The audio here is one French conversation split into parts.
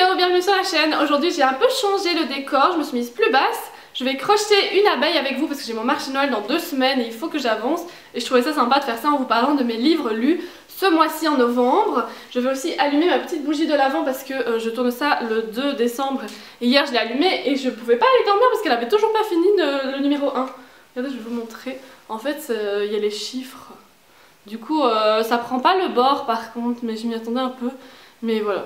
Hello, bienvenue sur la chaîne. Aujourd'hui j'ai un peu changé le décor, je me suis mise plus basse. Je vais crocheter une abeille avec vous parce que j'ai mon marché Noël dans 2 semaines et il faut que j'avance. Et je trouvais ça sympa de faire ça en vous parlant de mes livres lus ce mois-ci en novembre. Je vais aussi allumer ma petite bougie de l'Avent parce que je tourne ça le 2 décembre. Et hier je l'ai allumée et je pouvais pas aller dormir parce qu'elle avait toujours pas fini le numéro 1. Regardez, je vais vous montrer. En fait, il y a les chiffres. Du coup, ça prend pas le bord par contre, mais je m'y attendais un peu. Mais voilà.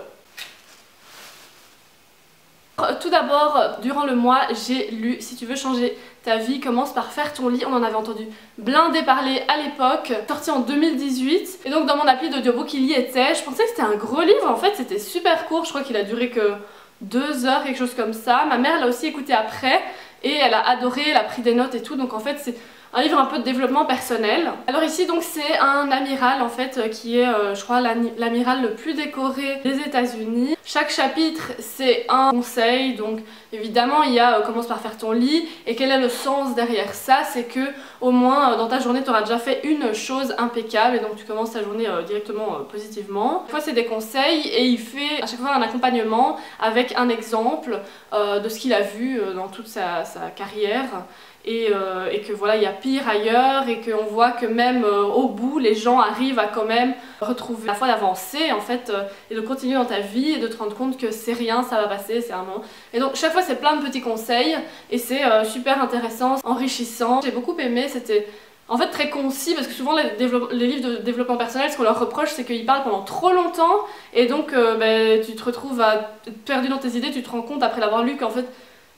Tout d'abord, durant le mois, j'ai lu Si tu veux changer ta vie, commence par faire ton lit. On en avait entendu blindé parler à l'époque, sorti en 2018. Et donc dans mon appli d'audiobook, il y était. Je pensais que c'était un gros livre, en fait c'était super court. Je crois qu'il a duré que 2 heures, quelque chose comme ça. Ma mère l'a aussi écouté après et elle a adoré, elle a pris des notes et tout. Donc en fait c'est un livre un peu de développement personnel. Alors ici donc c'est un amiral en fait qui est je crois l'amiral le plus décoré des États-Unis. Chaque chapitre c'est un conseil, donc évidemment il y a commence par faire ton lit et quel est le sens derrière ça, c'est que au moins dans ta journée tu auras déjà fait une chose impeccable et donc tu commences ta journée directement positivement. Chaque fois c'est des conseils et il fait à chaque fois un accompagnement avec un exemple de ce qu'il a vu dans toute sa carrière. Et que voilà, il y a pire ailleurs et qu'on voit que même au bout les gens arrivent à quand même retrouver la foi d'avancer en fait et de continuer dans ta vie et de te rendre compte que c'est rien, ça va passer, c'est un moment. Et donc chaque fois c'est plein de petits conseils et c'est super intéressant, enrichissant. J'ai beaucoup aimé, c'était en fait très concis parce que souvent les livres de développement personnel, ce qu'on leur reproche c'est qu'ils parlent pendant trop longtemps et donc tu te retrouves à être perdu dans tes idées, tu te rends compte après l'avoir lu qu'en fait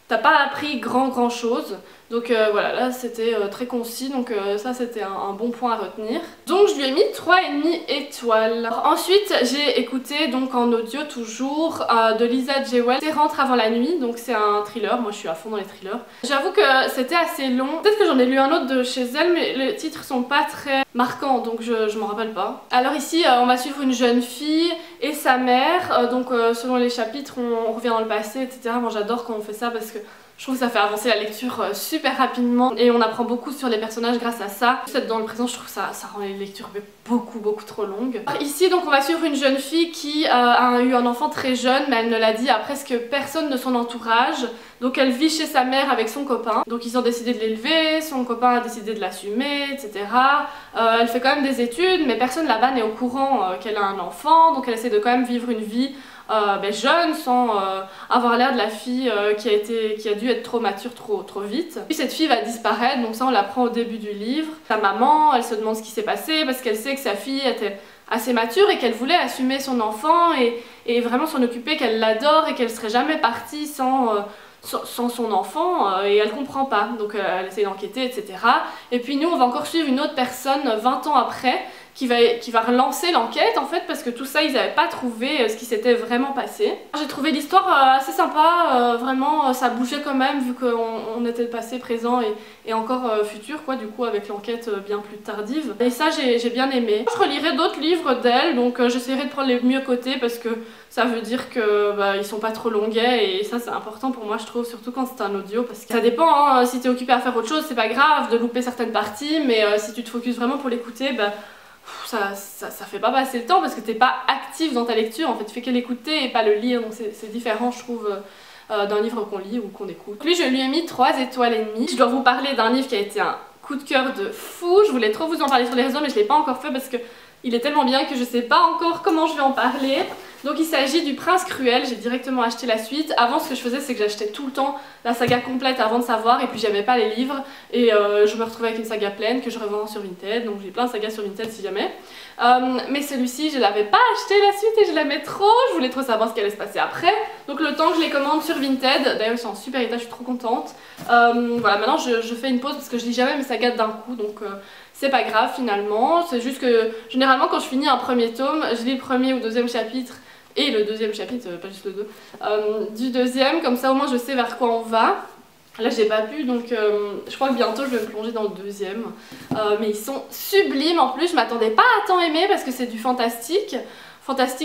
t'as pas appris grand chose. Donc voilà, là c'était très concis, donc ça c'était un bon point à retenir. Donc je lui ai mis 3,5 étoiles. Alors, ensuite j'ai écouté donc en audio toujours de Lisa J. Wells, C'est rentre avant la nuit, donc c'est un thriller, moi je suis à fond dans les thrillers. J'avoue que c'était assez long, peut-être que j'en ai lu un autre de chez elle mais les titres sont pas très marquants donc je m'en rappelle pas. Alors ici on va suivre une jeune fille et sa mère, donc selon les chapitres on revient dans le passé etc. Moi j'adore quand on fait ça parce que je trouve que ça fait avancer la lecture super rapidement et on apprend beaucoup sur les personnages grâce à ça. Juste dans le présent, je trouve que ça rend les lectures beaucoup trop longues. Ici donc on va suivre une jeune fille qui a eu un enfant très jeune mais elle ne l'a dit à presque personne de son entourage. Donc elle vit chez sa mère avec son copain. Donc ils ont décidé de l'élever, son copain a décidé de l'assumer, etc. Elle fait quand même des études mais personne là-bas n'est au courant qu'elle a un enfant. Donc elle essaie de quand même vivre une vie jeune sans avoir l'air de la fille qui a dû être trop mature trop vite. Puis cette fille va disparaître, donc ça on l'apprend au début du livre. Sa maman, elle se demande ce qui s'est passé parce qu'elle sait que sa fille était assez mature et qu'elle voulait assumer son enfant et vraiment s'en occuper, qu'elle l'adore et qu'elle serait jamais partie sans son enfant et elle comprend pas, donc elle essaie d'enquêter etc. Et puis nous on va encore suivre une autre personne 20 ans après qui va relancer l'enquête en fait parce que tout ça ils n'avaient pas trouvé ce qui s'était vraiment passé. J'ai trouvé l'histoire assez sympa, vraiment ça bougeait quand même vu qu'on était passé, présent et encore futur quoi du coup avec l'enquête bien plus tardive. Et ça j'ai bien aimé. Je relirai d'autres livres d'elle donc j'essaierai de prendre les mieux côtés parce que ça veut dire que ils sont pas trop longuets et ça c'est important pour moi je trouve, surtout quand c'est un audio parce que ça dépend hein, si t'es occupé à faire autre chose c'est pas grave de louper certaines parties mais si tu te focuses vraiment pour l'écouter ça fait pas passer le temps parce que t'es pas actif dans ta lecture en fait, tu fais que l'écouter et pas le lire donc c'est différent je trouve d'un livre qu'on lit ou qu'on écoute. Lui je lui ai mis 3,5 étoiles. Je dois vous parler d'un livre qui a été un coup de cœur de fou, je voulais trop vous en parler sur les réseaux mais je l'ai pas encore fait parce que il est tellement bien que je sais pas encore comment je vais en parler. Donc il s'agit du Prince Cruel, j'ai directement acheté la suite. Avant ce que je faisais c'est que j'achetais tout le temps la saga complète avant de savoir et puis j'aimais pas les livres et je me retrouvais avec une saga pleine que je revends sur Vinted, donc j'ai plein de sagas sur Vinted si jamais. Mais celui-ci je l'avais pas acheté la suite et je l'aimais trop, je voulais trop savoir ce qui allait se passer après. Donc le temps que je les commande sur Vinted, d'ailleurs ils sont en super état, je suis trop contente. Voilà, maintenant je fais une pause parce que je lis jamais mes sagas d'un coup donc c'est pas grave finalement, c'est juste que généralement quand je finis un premier tome, je lis le premier ou deuxième chapitre et le deuxième chapitre, pas juste le 2, du deuxième, comme ça au moins je sais vers quoi on va. Là j'ai pas pu donc je crois que bientôt je vais me plonger dans le deuxième. Mais ils sont sublimes en plus, je m'attendais pas à tant aimer parce que c'est du fantastique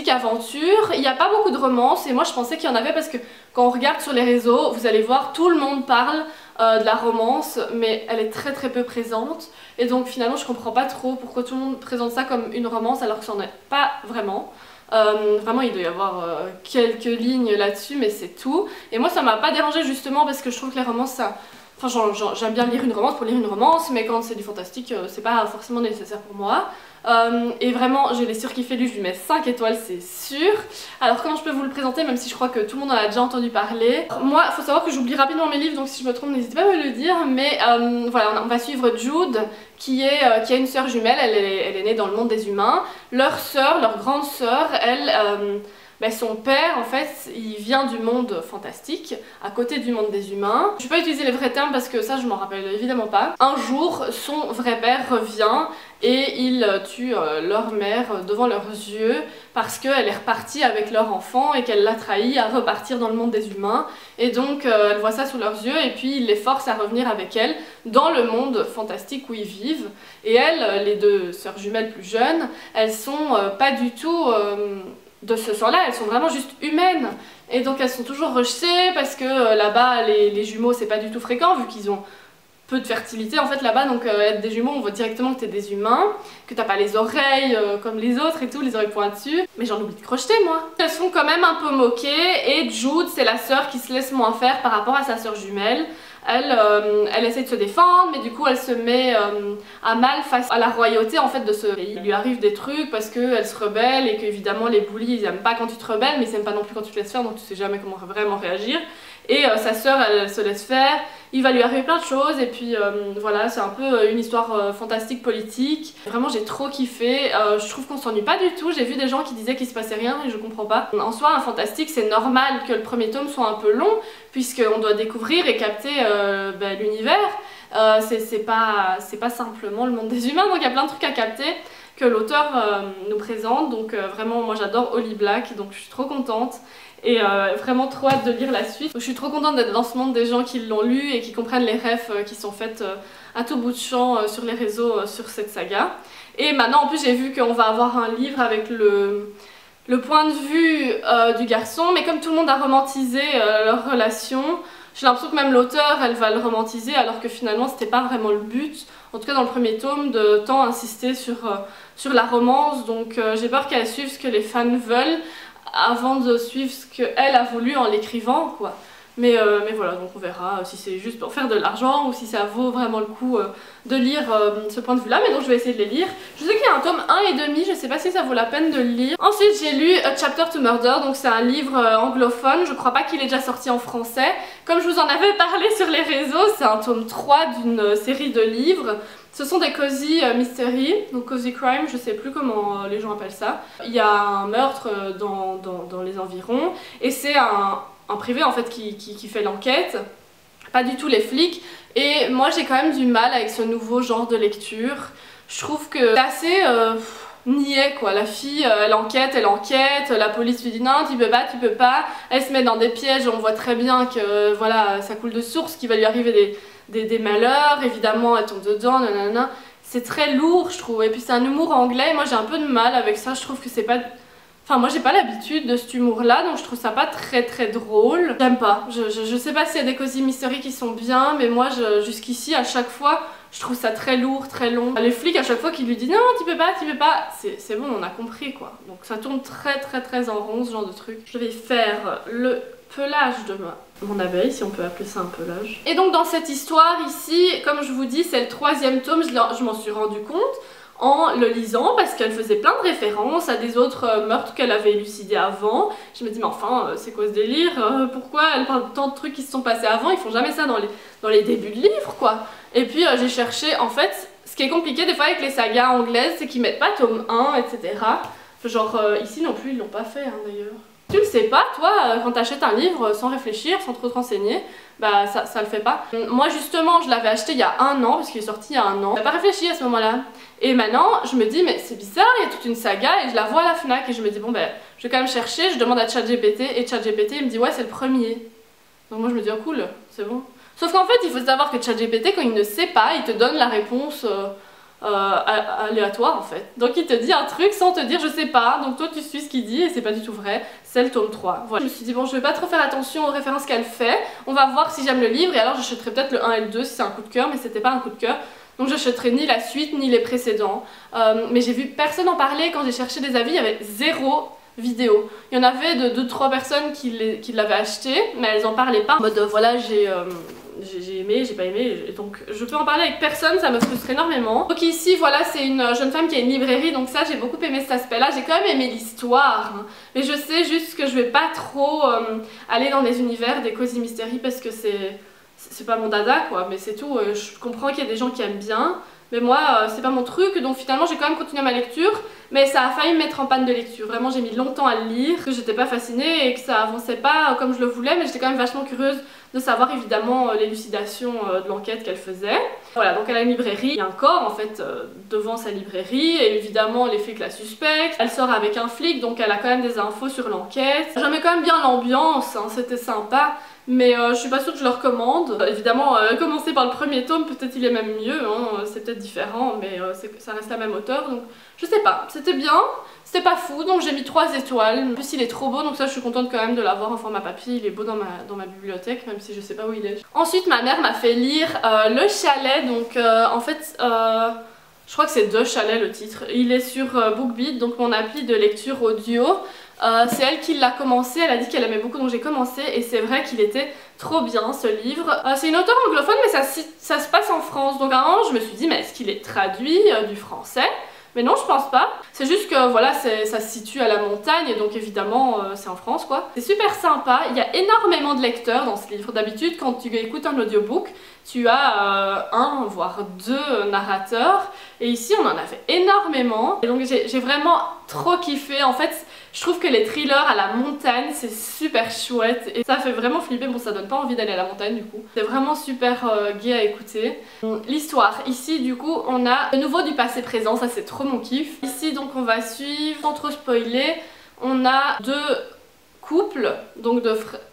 aventure, il n'y a pas beaucoup de romance et moi je pensais qu'il y en avait parce que quand on regarde sur les réseaux, vous allez voir tout le monde parle de la romance mais elle est très peu présente et donc finalement je comprends pas trop pourquoi tout le monde présente ça comme une romance alors que c'en est pas vraiment. Vraiment il doit y avoir quelques lignes là-dessus mais c'est tout. Et moi ça m'a pas dérangé justement parce que je trouve que les romances ça... Enfin j'aime bien lire une romance pour lire une romance, mais quand c'est du fantastique c'est pas forcément nécessaire pour moi. Et vraiment je l'ai surkiffé lu, je lui mets 5 étoiles c'est sûr. Alors comment je peux vous le présenter même si je crois que tout le monde en a déjà entendu parler. Moi il faut savoir que j'oublie rapidement mes livres donc si je me trompe n'hésitez pas à me le dire. Mais voilà on va suivre Jude qui a une sœur jumelle, elle est née dans le monde des humains. Leur sœur, leur grande sœur, elle... son père en fait il vient du monde fantastique à côté du monde des humains. Je vais pas utiliser les vrais termes parce que ça je m'en rappelle évidemment pas. Un jour son vrai père revient et il tue leur mère devant leurs yeux parce qu'elle est repartie avec leur enfant et qu'elle l'a trahi à repartir dans le monde des humains. Et donc elle voit ça sous leurs yeux et puis il les force à revenir avec elle dans le monde fantastique où ils vivent. Et elles, les deux sœurs jumelles plus jeunes, elles sont pas du tout... de ce sort-là, elles sont vraiment juste humaines. Et donc elles sont toujours rejetées parce que là-bas les jumeaux c'est pas du tout fréquent vu qu'ils ont peu de fertilité en fait là-bas. Donc être des jumeaux on voit directement que t'es des humains, que t'as pas les oreilles comme les autres et tout, les oreilles pointues. Mais j'en oublie de crocheter moi. Elles sont quand même un peu moquées et Jude c'est la sœur qui se laisse moins faire par rapport à sa sœur jumelle. Elle essaie de se défendre mais du coup elle se met à mal face à la royauté en fait de ce pays. Il lui arrive des trucs parce qu'elle se rebelle et qu'évidemment les bullies ils aiment pas quand tu te rebelles mais ils aiment pas non plus quand tu te laisses faire donc tu sais jamais comment vraiment réagir. Et sa sœur elle se laisse faire, il va lui arriver plein de choses et puis voilà c'est un peu une histoire fantastique politique. Vraiment j'ai trop kiffé, je trouve qu'on s'ennuie pas du tout, j'ai vu des gens qui disaient qu'il se passait rien et je comprends pas. En soi un fantastique c'est normal que le premier tome soit un peu long puisqu'on doit découvrir et capter l'univers. C'est pas simplement le monde des humains donc il y a plein de trucs à capter que l'auteur nous présente. Donc vraiment moi j'adore Holly Black donc je suis trop contente. Et vraiment trop hâte de lire la suite. Je suis trop contente d'être dans ce monde des gens qui l'ont lu et qui comprennent les refs qui sont faites à tout bout de champ sur les réseaux sur cette saga. Et maintenant en plus j'ai vu qu'on va avoir un livre avec le point de vue du garçon, mais comme tout le monde a romantisé leur relation, j'ai l'impression que même l'auteur elle va le romantiser alors que finalement c'était pas vraiment le but. En tout cas dans le premier tome de tant insister sur la romance, donc j'ai peur qu'elle suive ce que les fans veulent avant de suivre ce qu'elle a voulu en l'écrivant quoi. Mais voilà, donc on verra si c'est juste pour faire de l'argent ou si ça vaut vraiment le coup de lire ce point de vue là, mais donc je vais essayer de les lire. Je sais qu'il y a un tome 1,5, je sais pas si ça vaut la peine de le lire. Ensuite j'ai lu A Chapter to Murder, donc c'est un livre anglophone, je crois pas qu'il est déjà sorti en français. Comme je vous en avais parlé sur les réseaux, c'est un tome 3 d'une série de livres. Ce sont des cozy mystery, donc cozy crime, je sais plus comment les gens appellent ça. Il y a un meurtre dans les environs et c'est un privé en fait qui fait l'enquête, pas du tout les flics. Et moi j'ai quand même du mal avec ce nouveau genre de lecture. Je trouve que c'est assez niais quoi. La fille elle enquête, la police lui dit non tu peux pas, elle se met dans des pièges, on voit très bien que voilà ça coule de source, qu'il va lui arriver des malheurs, évidemment elle tombe dedans, nanana. C'est très lourd je trouve, et puis c'est un humour anglais, moi j'ai un peu de mal avec ça, je trouve que c'est pas... Enfin moi j'ai pas l'habitude de cet humour là, donc je trouve ça pas très drôle. J'aime pas, je sais pas s'il y a des cozy mystery qui sont bien, mais moi jusqu'ici à chaque fois je trouve ça très lourd, très long. Les flics à chaque fois qui lui disent non tu peux pas, c'est bon on a compris quoi. Donc ça tourne très en rond ce genre de truc. Je vais faire le pelage de mon abeille, si on peut appeler ça un pelage. Et donc dans cette histoire ici, comme je vous dis, c'est le 3e tome, je m'en suis rendu compte en le lisant parce qu'elle faisait plein de références à des autres meurtres qu'elle avait élucidés avant. Je me dis mais enfin c'est quoi ce délire, pourquoi elle parle de tant de trucs qui se sont passés avant, ils font jamais ça dans les débuts de livres quoi. Et puis j'ai cherché, en fait ce qui est compliqué des fois avec les sagas anglaises c'est qu'ils mettent pas tome 1 etc. Genre ici non plus ils l'ont pas fait hein, d'ailleurs. Tu le sais pas, toi, quand t'achètes un livre sans réfléchir, sans trop te renseigner, bah ça le fait pas. Moi justement, je l'avais acheté il y a 1 an, parce qu'il est sorti il y a 1 an. J'avais pas réfléchi à ce moment-là. Et maintenant, je me dis, mais c'est bizarre, il y a toute une saga, et je la vois à la FNAC, et je me dis, bon ben, je vais quand même chercher, je demande à ChatGPT, et ChatGPT il me dit, ouais, c'est le premier. Donc moi je me dis, oh cool, c'est bon. Sauf qu'en fait, il faut savoir que ChatGPT, quand il ne sait pas, il te donne la réponse... aléatoire en fait. Donc il te dit un truc sans te dire je sais pas, donc toi tu suis ce qu'il dit et c'est pas du tout vrai, c'est le tome 3. Voilà. Je me suis dit bon je vais pas trop faire attention aux références qu'elle fait, on va voir si j'aime le livre et alors j'achèterai peut-être le 1 et le 2 si c'est un coup de cœur, mais c'était pas un coup de cœur. Donc j'achèterai ni la suite ni les précédents. Mais j'ai vu personne en parler, quand j'ai cherché des avis il y avait zéro vidéo. Il y en avait de 2-3 personnes qui l'avaient acheté, mais elles en parlaient pas. En mode voilà, j'ai aimé, j'ai pas aimé, et donc je peux en parler avec personne, ça me frustre énormément. Donc ici voilà, c'est une jeune femme qui a une librairie, donc ça j'ai beaucoup aimé cet aspect là. J'ai quand même aimé l'histoire, hein, mais je sais juste que je vais pas trop aller dans des univers des cozy mystery parce que c'est pas mon dada quoi, mais c'est tout. Je comprends qu'il y a des gens qui aiment bien, mais moi c'est pas mon truc, donc finalement j'ai quand même continué ma lecture, mais ça a failli me mettre en panne de lecture. Vraiment j'ai mis longtemps à le lire, que j'étais pas fascinée et que ça avançait pas comme je le voulais, mais j'étais quand même vachement curieuse de savoir évidemment l'élucidation de l'enquête qu'elle faisait. Voilà, donc elle a une librairie, il y a un corps en fait devant sa librairie, et évidemment les flics la suspectent. Elle sort avec un flic, donc elle a quand même des infos sur l'enquête. J'aimais quand même bien l'ambiance, hein, c'était sympa. Mais je suis pas sûre que je le recommande. Évidemment, commencer par le premier tome, peut-être il est même mieux, hein, c'est peut-être différent, mais ça reste la même auteure, donc je sais pas. C'était bien, c'était pas fou, donc j'ai mis 3 étoiles. En plus il est trop beau, donc ça je suis contente quand même de l'avoir en format papier, il est beau dans ma bibliothèque, même si je sais pas où il est. Ensuite ma mère m'a fait lire Le Chalet, donc en fait... je crois que c'est De Chalet le titre. Il est sur BookBeat, donc mon appli de lecture audio. C'est elle qui l'a commencé, elle a dit qu'elle aimait beaucoup, donc j'ai commencé et c'est vrai qu'il était trop bien ce livre. C'est une auteure anglophone mais ça se passe en France, donc à un moment je me suis dit mais est-ce qu'il est traduit du français? Mais non, je pense pas. C'est juste que voilà, ça se situe à la montagne et donc évidemment c'est en France quoi. C'est super sympa, il y a énormément de lecteurs dans ce livre. D'habitude quand tu écoutes un audiobook, tu as un voire 2 narrateurs et ici on en avait énormément. Et donc j'ai vraiment trop kiffé. En fait je trouve que les thrillers à la montagne c'est super chouette et ça fait vraiment flipper. Bon, ça donne pas envie d'aller à la montagne du coup. C'est vraiment super gai à écouter. L'histoire, ici du coup on a de nouveau du passé présent, ça c'est trop mon kiff. Ici donc on va suivre, sans trop spoiler, on a 2 couples, donc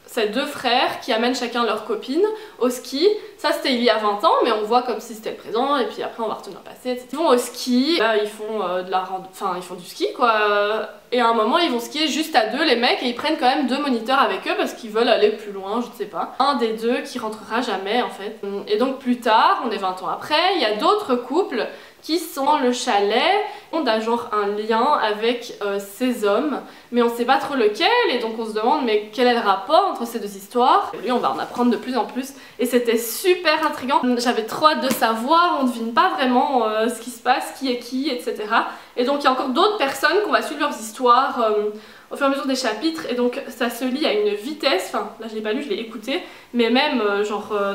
c'est 2 frères qui amènent chacun leur copine au ski. Ça c'était il y a 20 ans, mais on voit comme si c'était le présent, et puis après on va retourner au passé, etc. Ils vont au ski, là ils font ils font du ski quoi, et à un moment ils vont skier juste à 2 les mecs, et ils prennent quand même 2 moniteurs avec eux parce qu'ils veulent aller plus loin, je ne sais pas. Un des 2 qui rentrera jamais en fait. Et donc plus tard, on est 20 ans après, il y a d'autres couples qui sont dans le chalet, on a genre un lien avec ces hommes, mais on sait pas trop lequel, et donc on se demande mais quel est le rapport entre ces 2 histoires. Et lui on va en apprendre de plus en plus, et c'était super intriguant. J'avais trop hâte de savoir, on devine pas vraiment ce qui se passe, qui est qui, etc. Et donc il y a encore d'autres personnes qu'on va suivre leurs histoires au fur et à mesure des chapitres, et donc ça se lit à une vitesse, enfin là je l'ai pas lu, je l'ai écouté, mais même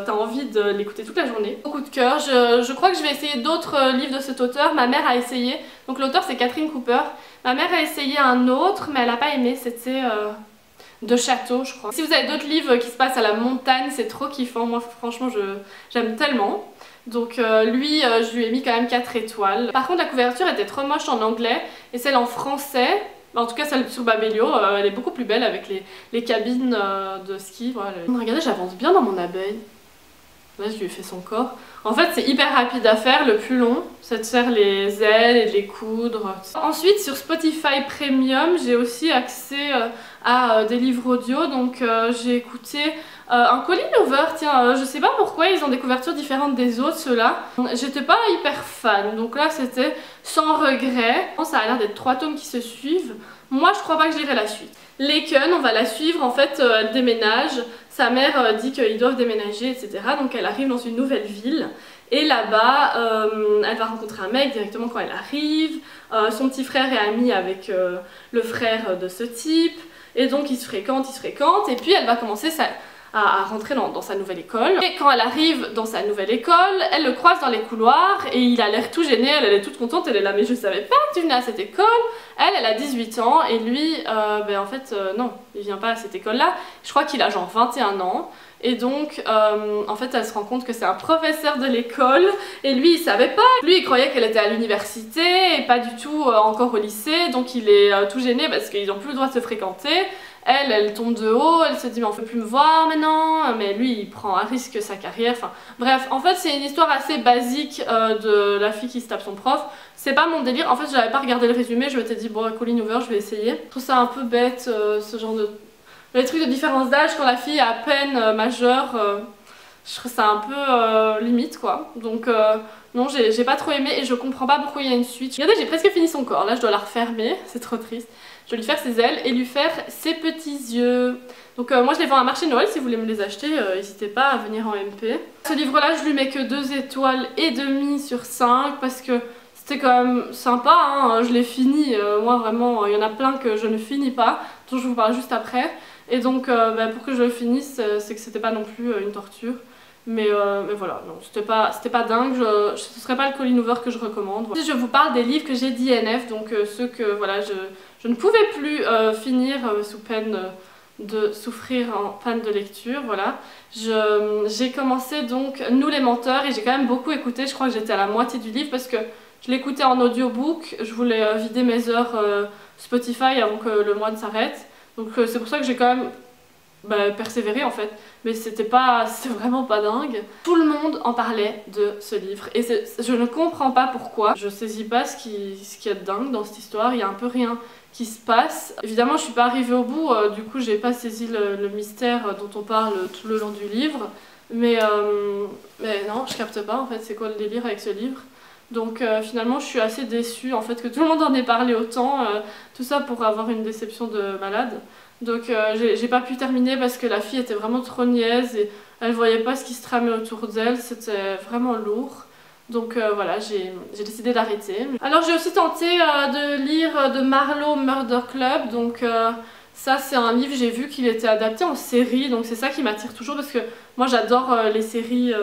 t'as envie de l'écouter toute la journée. Beaucoup de cœur. Je crois que je vais essayer d'autres livres de cet auteur. Ma mère a essayé, donc l'auteur c'est Catherine Cooper. Ma mère a essayé un autre mais elle a pas aimé, c'était De Château je crois. Si vous avez d'autres livres qui se passent à la montagne, c'est trop kiffant, moi franchement j'aime tellement. Donc lui, je lui ai mis quand même 4 étoiles. Par contre la couverture était trop moche en anglais, et celle en français, en tout cas celle sur Babelio, elle est beaucoup plus belle avec les cabines de ski. Voilà. Regardez, j'avance bien dans mon abeille. Là je lui ai fait son corps. En fait c'est hyper rapide à faire, le plus long c'est de faire les ailes et de les coudre. Ensuite sur Spotify Premium j'ai aussi accès à des livres audio, donc j'ai écouté un Colin Hoover, tiens, je sais pas pourquoi ils ont des couvertures différentes des autres ceux-là. J'étais pas hyper fan, donc là c'était sans regret. Ça a l'air d'être 3 tomes qui se suivent. Moi je crois pas que je lirai la suite. Laken, on va la suivre, en fait elle déménage, sa mère dit qu'ils doivent déménager, etc. Donc elle arrive dans une nouvelle ville, et là-bas elle va rencontrer un mec directement quand elle arrive. Son petit frère est ami avec le frère de ce type, et donc ils se fréquentent, et puis elle va commencer à rentrer dans sa nouvelle école. Et quand elle arrive dans sa nouvelle école, elle le croise dans les couloirs et il a l'air tout gêné, elle est toute contente, elle est là mais je savais pas que tu venais à cette école. Elle a 18 ans et lui, en fait non, il vient pas à cette école là, je crois qu'il a genre 21 ans. Et donc en fait elle se rend compte que c'est un professeur de l'école, et lui il savait pas, lui il croyait qu'elle était à l'université et pas du tout encore au lycée, donc il est tout gêné parce qu'ils ont plus le droit de se fréquenter. Elle tombe de haut, elle se dit mais on peut plus me voir maintenant, mais lui il prend à risque sa carrière, enfin bref, en fait c'est une histoire assez basique de la fille qui se tape son prof. C'est pas mon délire, en fait j'avais pas regardé le résumé, je m'étais dit bon Colin Hoover je vais essayer. Je trouve ça un peu bête ce genre de... Les trucs de différence d'âge quand la fille est à peine majeure, je trouve ça un peu limite quoi, donc non j'ai pas trop aimé et je comprends pas pourquoi il y a une suite. Regardez j'ai presque fini son corps, là je dois la refermer, c'est trop triste. dois lui faire ses ailes et lui faire ses petits yeux. Donc moi je les vends à Marché de Noël, si vous voulez me les acheter, n'hésitez pas à venir en MP. Ce livre là je lui mets que 2 étoiles et demie sur 5 parce que c'était quand même sympa, hein. Je l'ai fini, moi vraiment il y en a plein que je ne finis pas, dont je vous parle juste après. Et donc pour que je le finisse, c'est que c'était pas non plus une torture. Mais voilà, non, c'était pas dingue, ce serait pas le Colleen Hoover que je recommande. Voilà. Je vous parle des livres que j'ai d'INF, donc ceux que voilà, je ne pouvais plus finir sous peine de souffrir en panne de lecture, voilà. J'ai commencé donc Nous les menteurs et j'ai quand même beaucoup écouté, je crois que j'étais à la moitié du livre parce que je l'écoutais en audiobook, je voulais vider mes heures Spotify avant que le mois ne s'arrête. Donc c'est pour ça que j'ai quand même persévéré en fait, mais c'était vraiment pas dingue. Tout le monde en parlait de ce livre et je ne comprends pas pourquoi. Je saisis pas ce qu'il y a de dingue dans cette histoire, il y a un peu rien qui se passe. Évidemment je suis pas arrivée au bout, du coup j'ai pas saisi le mystère dont on parle tout le long du livre, mais non, je capte pas en fait c'est quoi le délire avec ce livre. Donc finalement je suis assez déçue en fait que tout le monde en ait parlé autant, tout ça pour avoir une déception de malade. Donc j'ai pas pu terminer parce que la fille était vraiment trop niaise et elle voyait pas ce qui se tramait autour d'elle, c'était vraiment lourd. Donc voilà, j'ai décidé d'arrêter. Alors j'ai aussi tenté de lire de Marlowe Murder Club, donc ça c'est un livre, j'ai vu qu'il était adapté en série, donc c'est ça qui m'attire toujours parce que moi j'adore les séries,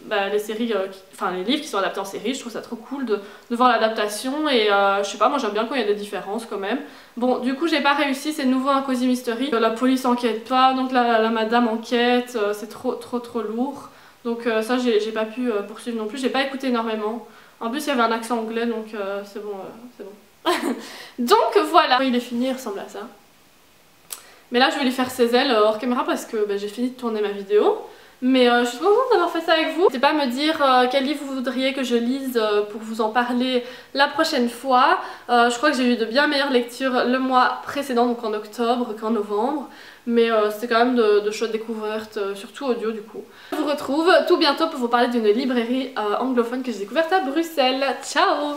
les livres qui sont adaptés en série, je trouve ça trop cool de voir l'adaptation et je sais pas, moi j'aime bien quand il y a des différences quand même. Bon, du coup j'ai pas réussi, c'est de nouveau un Cozy Mystery, la police enquête pas, donc la madame enquête, c'est trop lourd. Donc ça j'ai pas pu poursuivre non plus, j'ai pas écouté énormément. En plus il y avait un accent anglais donc c'est bon, c'est bon. Donc voilà, il est fini, il ressemble à ça. Mais là je vais lui faire ses ailes hors caméra parce que j'ai fini de tourner ma vidéo. Mais je suis trop contente d'avoir fait ça avec vous. N'hésitez pas à me dire quel livre vous voudriez que je lise pour vous en parler la prochaine fois. Je crois que j'ai eu de bien meilleures lectures le mois précédent, donc en octobre qu'en novembre. Mais c'était quand même de chouettes découvertes, surtout audio du coup. Je vous retrouve tout bientôt pour vous parler d'une librairie anglophone que j'ai découverte à Bruxelles. Ciao!